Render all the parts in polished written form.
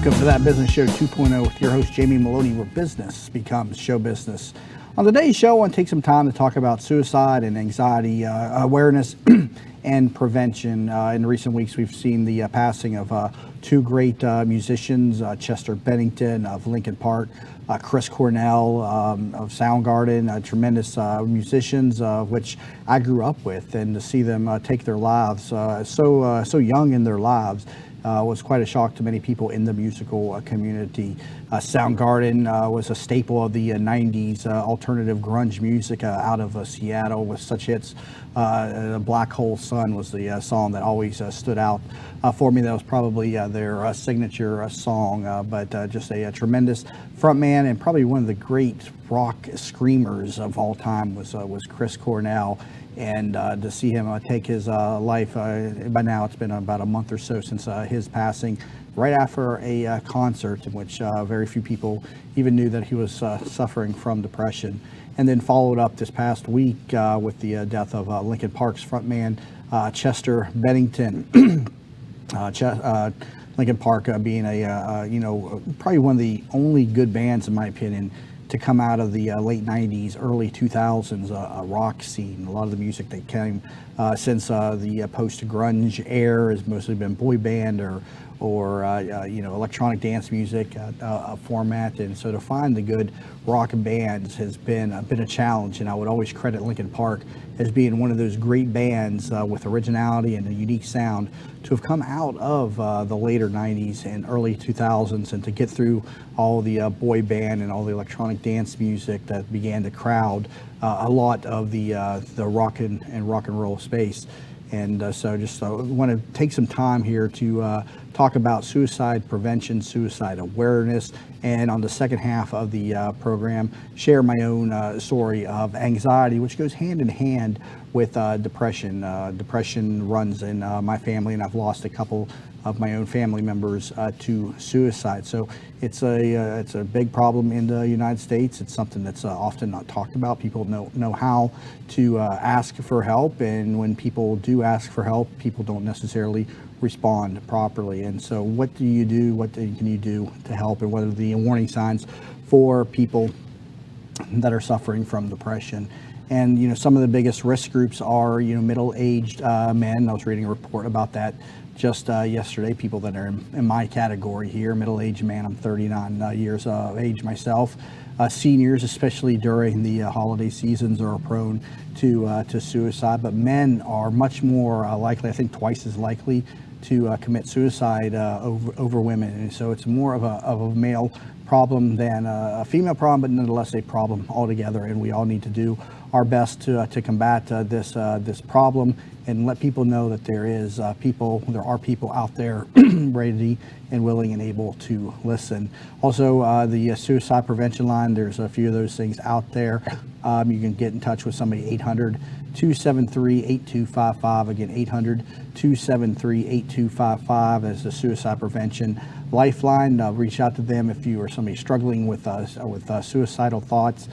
Welcome to That Business Show 2.0 with your host, Jamie Maloney, where business becomes show business. On today's show, I want to take some time to talk about suicide and anxiety awareness and prevention. In recent weeks, we've seen the passing of two great musicians, Chester Bennington of Linkin Park, Chris Cornell of Soundgarden, tremendous musicians, which I grew up with, and to see them take their lives so young in their lives was quite a shock to many people in the musical community. Soundgarden was a staple of the 90s alternative grunge music out of Seattle with such hits. Black Hole Sun was the song that always stood out for me. That was probably their signature song, but just a tremendous frontman and probably one of the great rock screamers of all time was Chris Cornell. And to see him take his life, by now it's been about a month or so since his passing, right after a concert in which very few people even knew that he was suffering from depression. And then followed up this past week with the death of Linkin Park's frontman, Chester Bennington. Linkin Park being probably one of the only good bands, in my opinion, to come out of the late 90s, early 2000s rock scene. A lot of the music that came since the post-grunge era has mostly been boy band or electronic dance music format. And so to find the good rock bands has been a challenge. And I would always credit Linkin Park as being one of those great bands with originality and a unique sound to have come out of the later 90s and early 2000s and to get through all the boy band and all the electronic dance music that began to crowd a lot of the rock and roll space. And so just want to take some time here to talk about suicide prevention, suicide awareness, and on the second half of the program, share my own story of anxiety, which goes hand in hand with depression. Depression runs in my family, and I've lost a couple of my own family members to suicide. So it's a big problem in the United States. It's something that's often not talked about. People know how to ask for help, and when people do ask for help, people don't necessarily respond properly. And so what do you do? What can you do to help? And what are the warning signs for people that are suffering from depression? And some of the biggest risk groups are middle-aged men. I was reading a report about that just yesterday. People that are in my category here, middle-aged man. I'm 39 years of age myself. Seniors, especially during the holiday seasons, are prone to suicide. But men are much more likely, I think twice as likely, to commit suicide over women. And so it's more of a male problem than a female problem, but nonetheless a problem altogether. And we all need to do our best to combat this problem and let people know that there are people out there ready and willing and able to listen. Also, the suicide prevention line, there's a few of those things out there. You can get in touch with somebody, 800-273-8255. Again, 800-273-8255 as the suicide prevention lifeline. Reach out to them if you are somebody struggling with suicidal thoughts,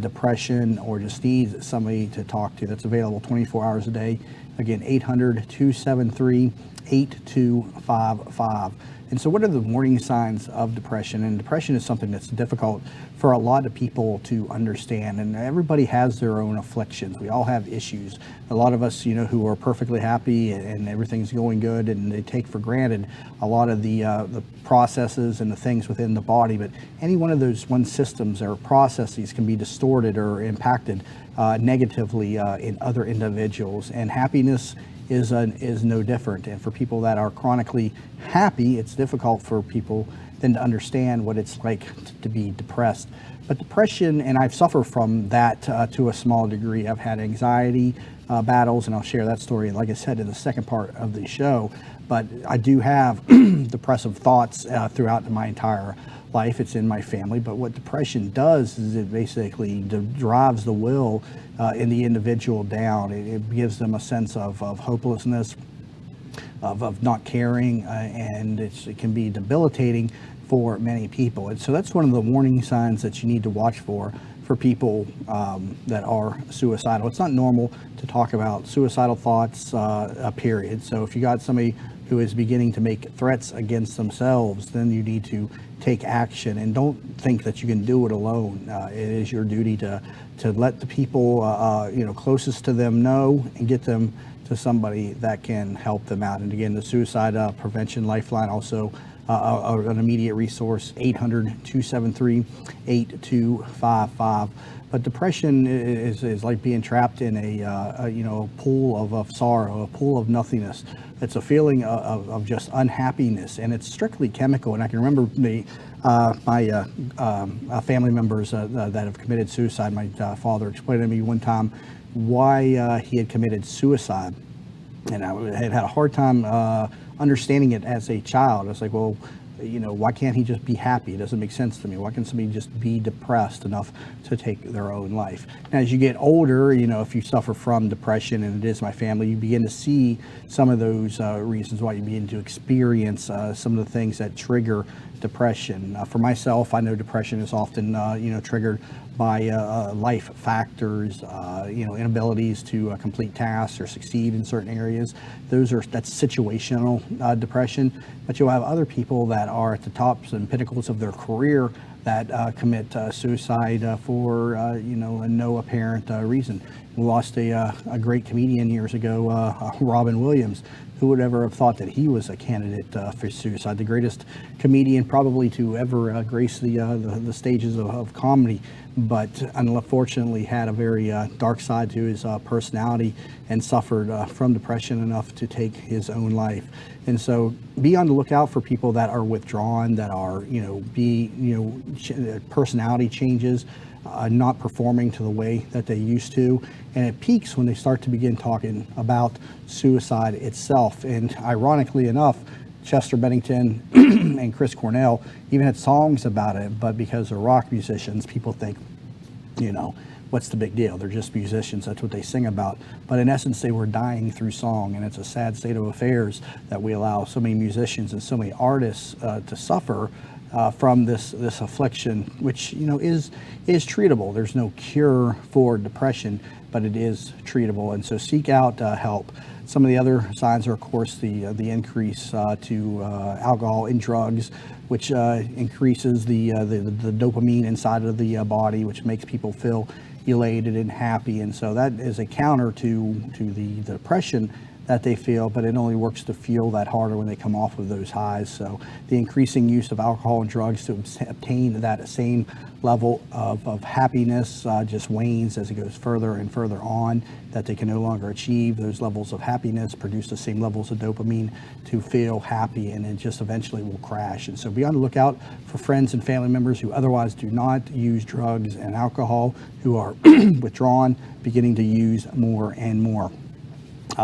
depression, or just needs somebody to talk to. That's available 24 hours a day. Again, 800-273-8255. And so what are the warning signs of depression? And depression is something that's difficult for a lot of people to understand. And everybody has their own afflictions. We all have issues. A lot of us, who are perfectly happy and everything's going good, and they take for granted a lot of the processes and the things within the body. But any one of those systems or processes can be distorted or impacted negatively in other individuals. And happiness is no different. And for people that are chronically happy, it's difficult for people then to understand what it's like to be depressed. But depression, and I've suffered from that to a small degree. I've had anxiety battles, and I'll share that story, like I said, in the second part of the show. But I do have depressive thoughts throughout my entire life. It's in my family. But what depression does is it basically drives the will in the individual down. It gives them a sense of hopelessness, of not caring, and it can be debilitating for many people. And so that's one of the warning signs that you need to watch for people that are suicidal. It's not normal to talk about suicidal thoughts, period. So if you got somebody who is beginning to make threats against themselves, then you need to take action, and don't think that you can do it alone. It is your duty to let the people closest to them know, and get them to somebody that can help them out. And again, the Suicide Prevention Lifeline, also an immediate resource, 800-273-8255. But depression is like being trapped in a pool of sorrow, a pool of nothingness. It's a feeling of just unhappiness, and it's strictly chemical. And I can remember my family members that have committed suicide. My father explained to me one time why he had committed suicide, and I had a hard time understanding it as a child. I was like, well, why can't he just be happy? It doesn't make sense to me. Why can't somebody just be depressed enough to take their own life? Now, as you get older, if you suffer from depression, and it is my family, you begin to see some of those reasons why. You begin to experience some of the things that trigger depression. For myself, I know depression is often, triggered by life factors, inabilities to complete tasks or succeed in certain areas. That's situational depression. But you'll have other people that are at the tops and pinnacles of their career that commit suicide for no apparent reason. We lost a great comedian years ago, Robin Williams. Who would ever have thought that he was a candidate for suicide? The greatest comedian probably to ever grace the stages of comedy, but unfortunately had a very dark side to his personality, and suffered from depression enough to take his own life. And so, be on the lookout for people that are withdrawn, that are personality changes. Not performing to the way that they used to, and it peaks when they start to begin talking about suicide itself. And ironically enough, Chester Bennington and Cornell even had songs about it, but because they're rock musicians, people think, what's the big deal? They're just musicians, that's what they sing about. But in essence, they were dying through song, and it's a sad state of affairs that we allow so many musicians and so many artists to suffer from this affliction, which is treatable. There's no cure for depression, but it is treatable, and so seek out help. Some of the other signs are, of course, the increase to alcohol and drugs, which increases the dopamine inside of the body, which makes people feel elated and happy, and so that is a counter to the depression that they feel, but it only works to fuel that harder when they come off of those highs. So the increasing use of alcohol and drugs to obtain that same level of happiness just wanes as it goes further and further on, that they can no longer achieve those levels of happiness, produce the same levels of dopamine to feel happy, and it just eventually will crash. And so be on the lookout for friends and family members who otherwise do not use drugs and alcohol, who are withdrawn, beginning to use more and more.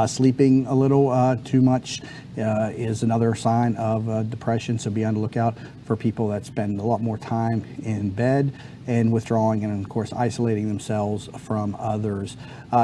Sleeping a little too much is another sign of depression, so be on the lookout for people that spend a lot more time in bed and withdrawing, and of course isolating themselves from others.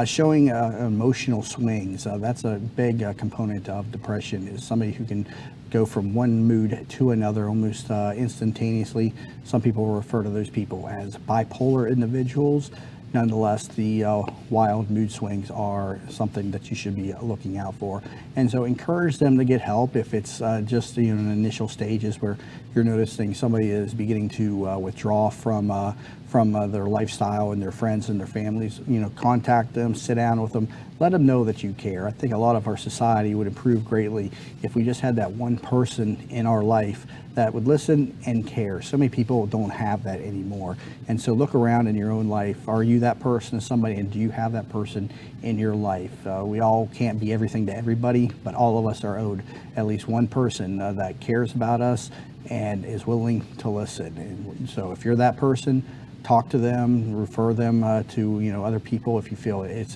Showing emotional swings, that's a big component of depression, is somebody who can go from one mood to another almost instantaneously. Some people refer to those people as bipolar individuals. Nonetheless, the wild mood swings are something that you should be looking out for. And so encourage them to get help if it's just in initial stages where you're noticing somebody is beginning to withdraw from their lifestyle and their friends and their families. Contact them, sit down with them, let them know that you care. I think a lot of our society would improve greatly if we just had that one person in our life that would listen and care. So many people don't have that anymore. And so look around in your own life. Are you that person to somebody, and do you have that person in your life? We all can't be everything to everybody, but all of us are owed at least one person that cares about us and is willing to listen. And so if you're that person, talk to them, refer them to other people if you feel it's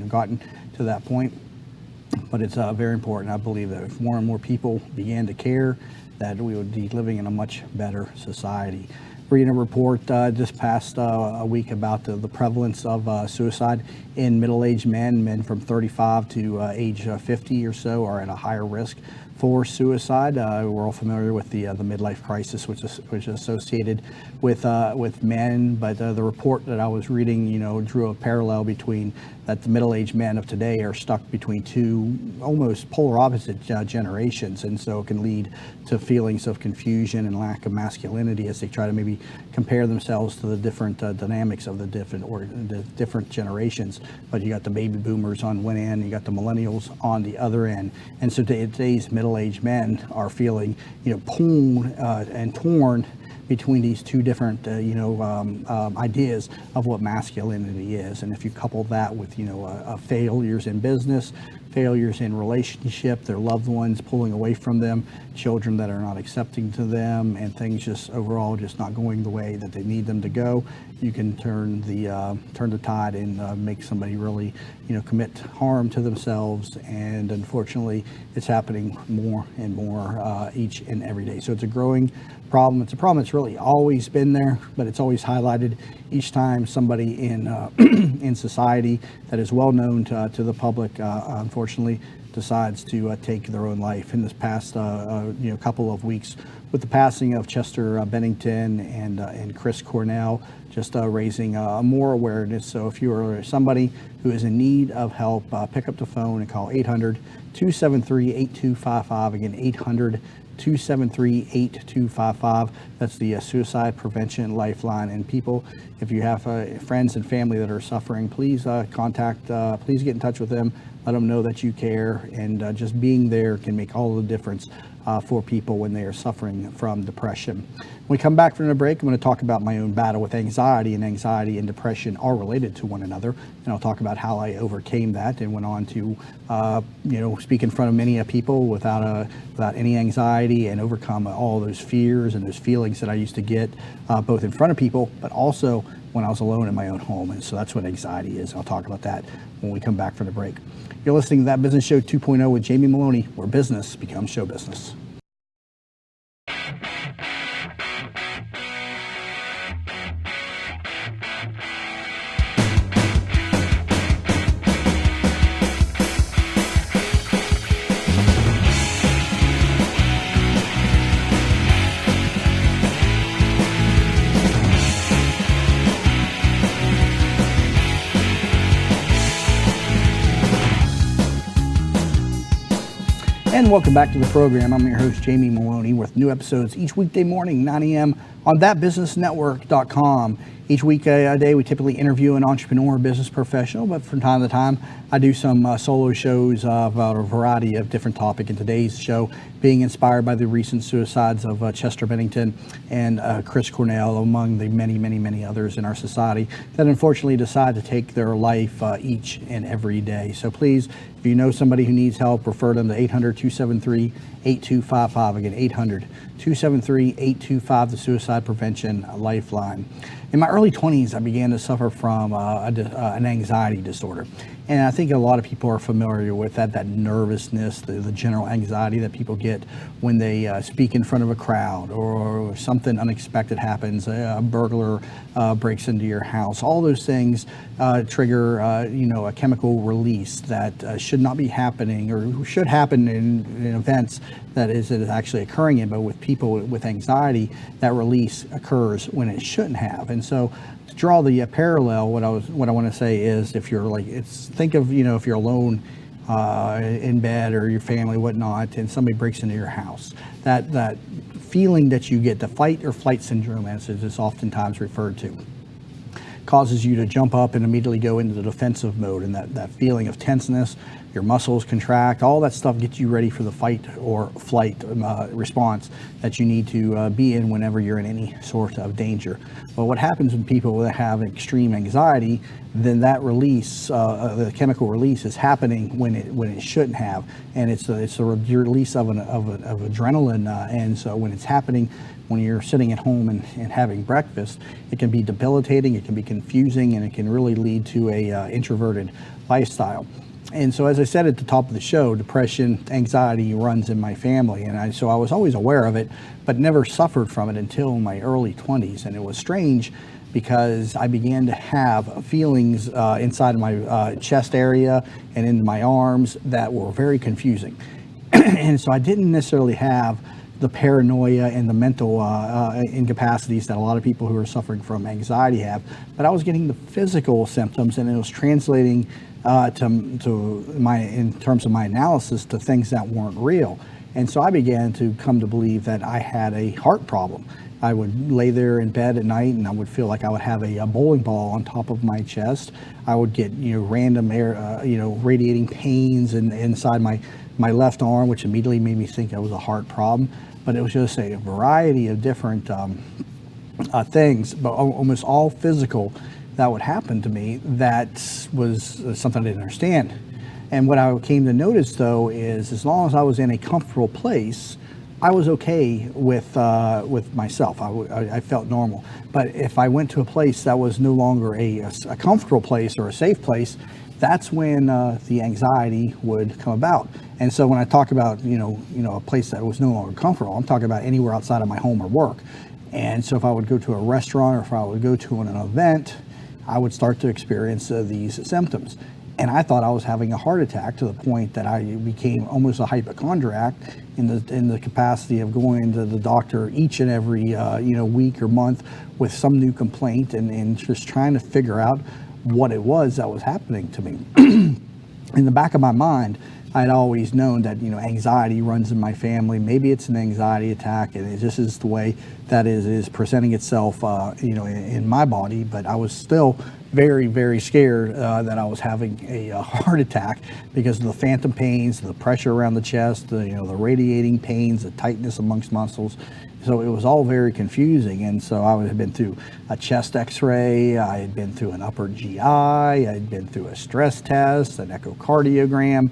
gotten to that point. But it's very important. I believe that if more and more people began to care, that we would be living in a much better society. Reading a report just past a week about the prevalence of suicide in middle-aged men. Men from 35 to age 50 or so are at a higher risk for suicide. We're all familiar with the midlife crisis, which is associated with men. But the report that I was reading, drew a parallel between that the middle-aged men of today are stuck between two almost polar opposite generations, and so it can lead to feelings of confusion and lack of masculinity as they try to maybe compare themselves to the different dynamics of the different generations. But you got the baby boomers on one end, you got the millennials on the other end, and so today's middle-aged men are feeling, pulled and torn between these two different, ideas of what masculinity is. And if you couple that with, failures in business, failures in relationship, their loved ones pulling away from them, children that are not accepting to them, and things just overall just not going the way that they need them to go, you can turn the tide and make somebody really, commit harm to themselves. And unfortunately, it's happening more and more each and every day. So it's a growing problem. It's a problem that's really always been there, but it's always highlighted each time somebody in in society that is well known to the public, unfortunately, decides to take their own life. In this past couple of weeks, with the passing of Chester Bennington and Chris Cornell, just raising more awareness. So if you are somebody who is in need of help, pick up the phone and call 800-273-8255. Again, 800-273-8255. That's the Suicide Prevention Lifeline. And people, if you have friends and family that are suffering, please please get in touch with them. Let them know that you care, and just being there can make all the difference for people when they are suffering from depression. When we come back from the break, I'm going to talk about my own battle with anxiety, and anxiety and depression are related to one another. And I'll talk about how I overcame that and went on to, speak in front of many people without any anxiety, and overcome all those fears and those feelings that I used to get, both in front of people, but also when I was alone in my own home. And so that's what anxiety is. I'll talk about that when we come back from the break. You're listening to That Business Show 2.0 with Jamie Maloney, where business becomes show business. And welcome back to the program. I'm your host, Jamie Maloney, with new episodes each weekday morning, 9 a.m. on thatbusinessnetwork.com. Each week a day, we typically interview an entrepreneur or business professional, but from time to time, I do some solo shows about a variety of different topics. In today's show, being inspired by the recent suicides of Chester Bennington and Chris Cornell, among the many, many, many others in our society that unfortunately decide to take their life each and every day. So please, if you know somebody who needs help, refer them to 800-273-8255. Again, 800-273-8255, the Suicide Prevention Lifeline. In my early 20s, I began to suffer from an anxiety disorder. And I think a lot of people are familiar with that nervousness, the general anxiety that people get when they speak in front of a crowd, or something unexpected happens, a burglar breaks into your house. All those things trigger, a chemical release that should not be happening, or should happen in events that is actually occurring in. But with people with anxiety, that release occurs when it shouldn't have. And so, to draw the parallel, what I want to say is, if you're think of, if you're alone in bed, or your family, whatnot, and somebody breaks into your house, that feeling that you get, the fight or flight syndrome, as it is oftentimes referred to, causes you to jump up and immediately go into the defensive mode, and that feeling of tenseness, your muscles contract, all that stuff gets you ready for the fight or flight response that you need to be in whenever you're in any sort of danger. Well, what happens when people that have extreme anxiety, then that release, the chemical release, is happening when it shouldn't have, and it's a release of adrenaline, and so when it's happening when you're sitting at home and having breakfast, it can be debilitating, it can be confusing, and it can really lead to a introverted lifestyle. And so, as I said at the top of the show, depression, anxiety runs in my family, and so I was always aware of it, but never suffered from it until my early 20s. And it was strange because I began to have feelings inside of my chest area and in my arms that were very confusing. And so I didn't necessarily have the paranoia and the mental incapacities that a lot of people who are suffering from anxiety have, but I was getting the physical symptoms, and it was translating in terms of my analysis, to things that weren't real. And so I began to come to believe that I had a heart problem. I would lay there in bed at night and I would feel like I would have a bowling ball on top of my chest. I would get, random air, radiating pains inside my left arm, which immediately made me think it was a heart problem. But it was just a variety of different things, but almost all physical, that would happen to me. That was something I didn't understand. And what I came to notice, though, is as long as I was in a comfortable place, I was okay with myself. I felt normal. But if I went to a place that was no longer a comfortable place or a safe place, that's when the anxiety would come about. And so when I talk about a place that was no longer comfortable, I'm talking about anywhere outside of my home or work. And so if I would go to a restaurant or if I would go to an event, I would start to experience these symptoms. And I thought I was having a heart attack, to the point that I became almost a hypochondriac in the capacity of going to the doctor each and every week or month with some new complaint, and just trying to figure out what it was that was happening to me. In the back of my mind, I'd always known that anxiety runs in my family. Maybe it's an anxiety attack, and it just is the way that is presenting itself in my body. But I was still very, very scared that I was having a heart attack, because of the phantom pains, the pressure around the chest, the radiating pains, the tightness amongst muscles. So it was all very confusing. And so I had been through a chest x-ray, I had been through an upper GI, I had been through a stress test, an echocardiogram,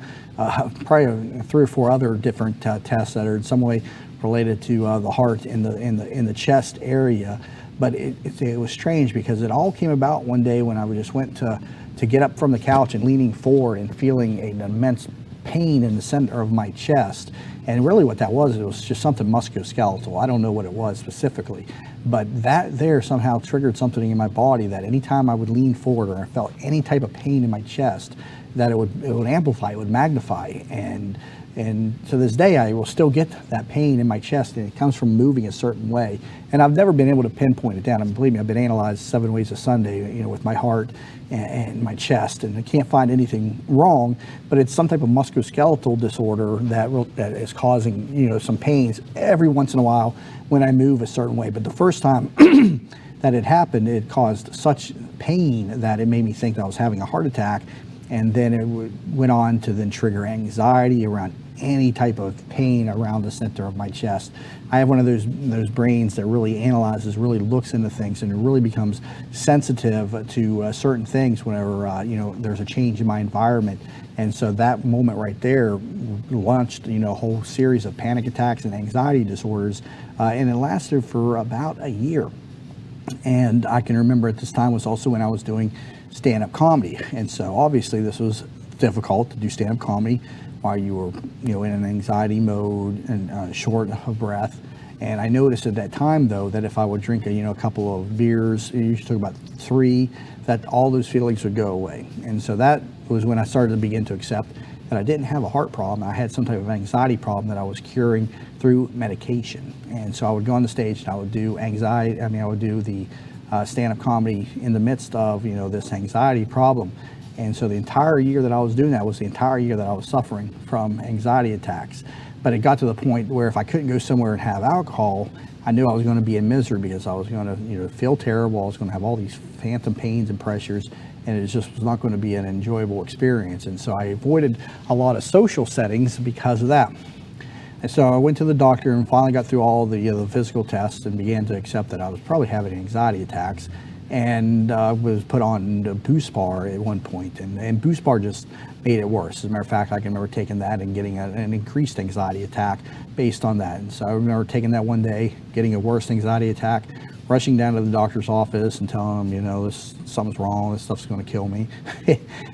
probably 3 or 4 other different tests that are in some way related to the heart in the chest area. But it was strange, because it all came about one day when I just went to get up from the couch and leaning forward and feeling an immense pain in the center of my chest. And really what that was, it was just something musculoskeletal. I don't know what it was specifically, but that there somehow triggered something in my body, that anytime I would lean forward or I felt any type of pain in my chest, that it would amplify, it would magnify. And to this day, I will still get that pain in my chest, and it comes from moving a certain way. And I've never been able to pinpoint it down. And believe me, I've been analyzed 7 ways a Sunday, with my heart and my chest, and I can't find anything wrong. But it's some type of musculoskeletal disorder that is causing, some pains every once in a while when I move a certain way. But the first time that it happened, it caused such pain that it made me think that I was having a heart attack. And then it went on to then trigger anxiety around any type of pain around the center of my chest. I have one of those brains that really analyzes, really looks into things, and it really becomes sensitive to certain things whenever there's a change in my environment. And so that moment right there launched a whole series of panic attacks and anxiety disorders, and it lasted for about a year. And I can remember at this time was also when I was doing stand-up comedy. And so obviously this was difficult to do stand-up comedy while you were in an anxiety mode and short of breath. And I noticed at that time, though, that if I would drink a couple of beers, you usually took about 3, that all those feelings would go away. And so that was when I started to begin to accept that I didn't have a heart problem. I had some type of anxiety problem that I was curing through medication. And so I would go on the stage and I would do I would do the stand-up comedy in the midst of this anxiety problem. And so the entire year that I was doing that was the entire year that I was suffering from anxiety attacks. But it got to the point where if I couldn't go somewhere and have alcohol, I knew I was going to be in misery, because I was going to feel terrible. I was going to have all these phantom pains and pressures, and it just was not going to be an enjoyable experience. And so I avoided a lot of social settings because of that. And so I went to the doctor and finally got through all the physical tests and began to accept that I was probably having anxiety attacks, and was put on Buspar at one point, and Buspar just made it worse. As a matter of fact, I can remember taking that and getting an increased anxiety attack based on that. And so I remember taking that one day, getting a worse anxiety attack, rushing down to the doctor's office and telling them, something's wrong, this stuff's going to kill me.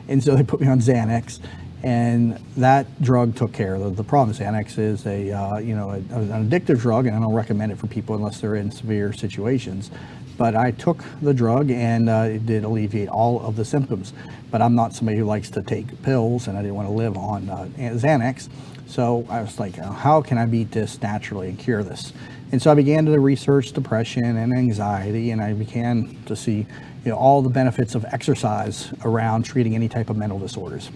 And so they put me on Xanax. And that drug took care of the problem. Xanax is an addictive drug, and I don't recommend it for people unless they're in severe situations. but I took the drug, and it did alleviate all of the symptoms. But I'm not somebody who likes to take pills, and I didn't want to live on Xanax. So I was like, how can I beat this naturally and cure this? And so I began to research depression and anxiety, and I began to see, all the benefits of exercise around treating any type of mental disorders.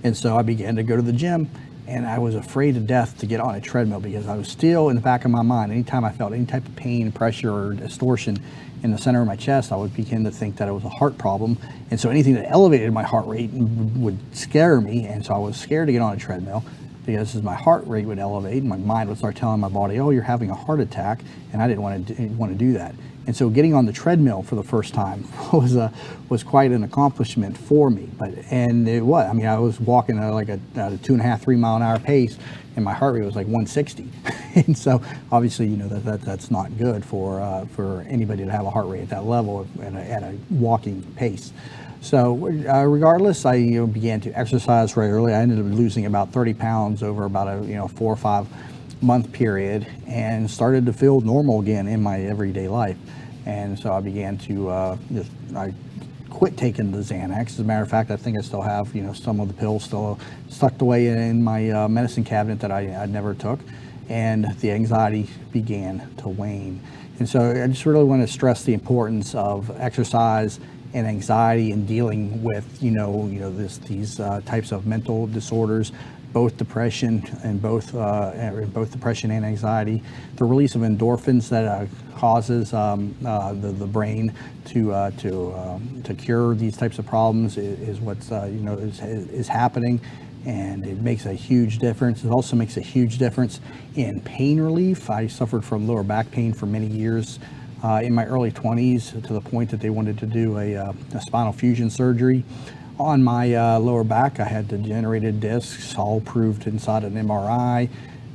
And so I began to go to the gym, and I was afraid to death to get on a treadmill, because I was still in the back of my mind, anytime I felt any type of pain, pressure, or distortion in the center of my chest, I would begin to think that it was a heart problem. And so anything that elevated my heart rate would scare me. And so I was scared to get on a treadmill, because as my heart rate would elevate, my mind would start telling my body, oh, you're having a heart attack. And I didn't want to do that. And so getting on the treadmill for the first time was quite an accomplishment for me. And it was, I was walking at like a 2.5, 3 mile an hour pace, and my heart rate was like 160. And so obviously, that's not good for anybody to have a heart rate at that level at a walking pace. So regardless, I began to exercise regularly. I ended up losing about 30 pounds over about a 4 or 5 month period, and started to feel normal again in my everyday life. And so I began to I quit taking the Xanax. As a matter of fact, I think I still have some of the pills still tucked away in my medicine cabinet that I never took, and the anxiety began to wane. And so I just really want to stress the importance of exercise and anxiety in dealing with these types of mental disorders, both depression and both depression and anxiety. The release of endorphins that causes the brain to cure these types of problems is what's is happening, and it makes a huge difference. It also makes a huge difference in pain relief. I suffered from lower back pain for many years in my early 20s, to the point that they wanted to do a spinal fusion surgery on my lower back. I had degenerated discs, all proved inside an MRI.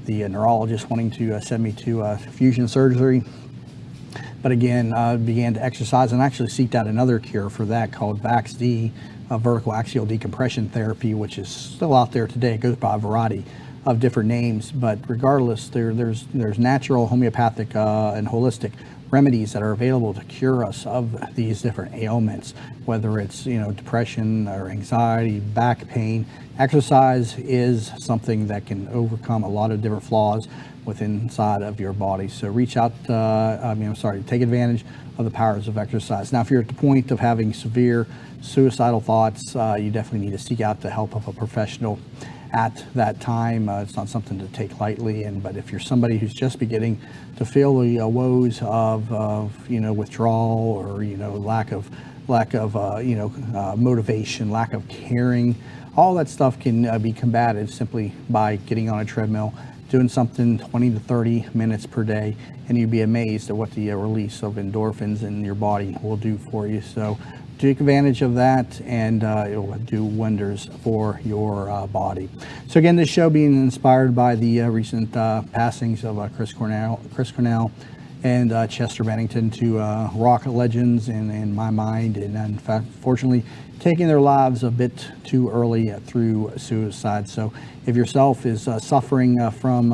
The neurologist wanting to send me to fusion surgery. But again, began to exercise and actually seeked out another cure for that called VAX-D, vertical axial decompression therapy, which is still out there today. It goes by a variety of different names, but regardless, there's natural, homeopathic, and holistic remedies that are available to cure us of these different ailments, whether it's depression or anxiety, back pain. Exercise is something that can overcome a lot of different flaws inside of your body. So reach out, take advantage of the powers of exercise. Now, if you're at the point of having severe suicidal thoughts, you definitely need to seek out the help of a professional at that time. It's not something to take lightly. But if you're somebody who's just beginning to feel the woes of withdrawal, or lack of motivation, lack of caring, all that stuff can be combated simply by getting on a treadmill, doing something 20 to 30 minutes per day, and you'd be amazed at what the release of endorphins in your body will do for you. So take advantage of that, and it will do wonders for your body. So again, this show being inspired by the recent passings of Chris Cornell and Chester Bennington, two rock legends in my mind, and in fact, fortunately, taking their lives a bit too early through suicide. So if yourself is suffering from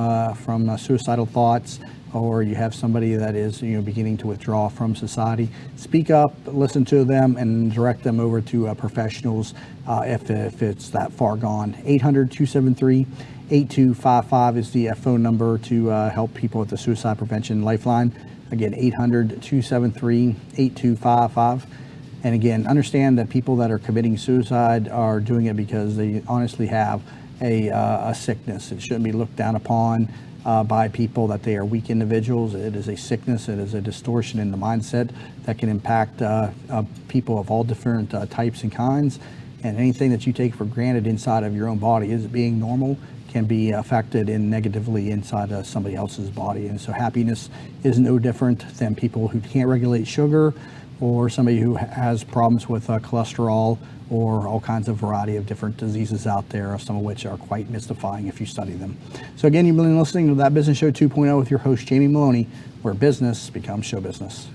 suicidal thoughts, or you have somebody that is beginning to withdraw from society, speak up, listen to them, and direct them over to professionals if it's that far gone. 800-273-8255 is the phone number to help people with the Suicide Prevention Lifeline. Again, 800-273-8255. And again, understand that people that are committing suicide are doing it because they honestly have a sickness. It shouldn't be looked down upon by people that they are weak individuals. It is a sickness. It is a distortion in the mindset that can impact people of all different types and kinds. And anything that you take for granted inside of your own body as being normal can be affected negatively inside somebody else's body. And so happiness is no different than people who can't regulate sugar, or somebody who has problems with cholesterol, or all kinds of variety of different diseases out there, some of which are quite mystifying if you study them. So again, you've been listening to That Business Show 2.0 with your host, Jamie Maloney, where business becomes show business.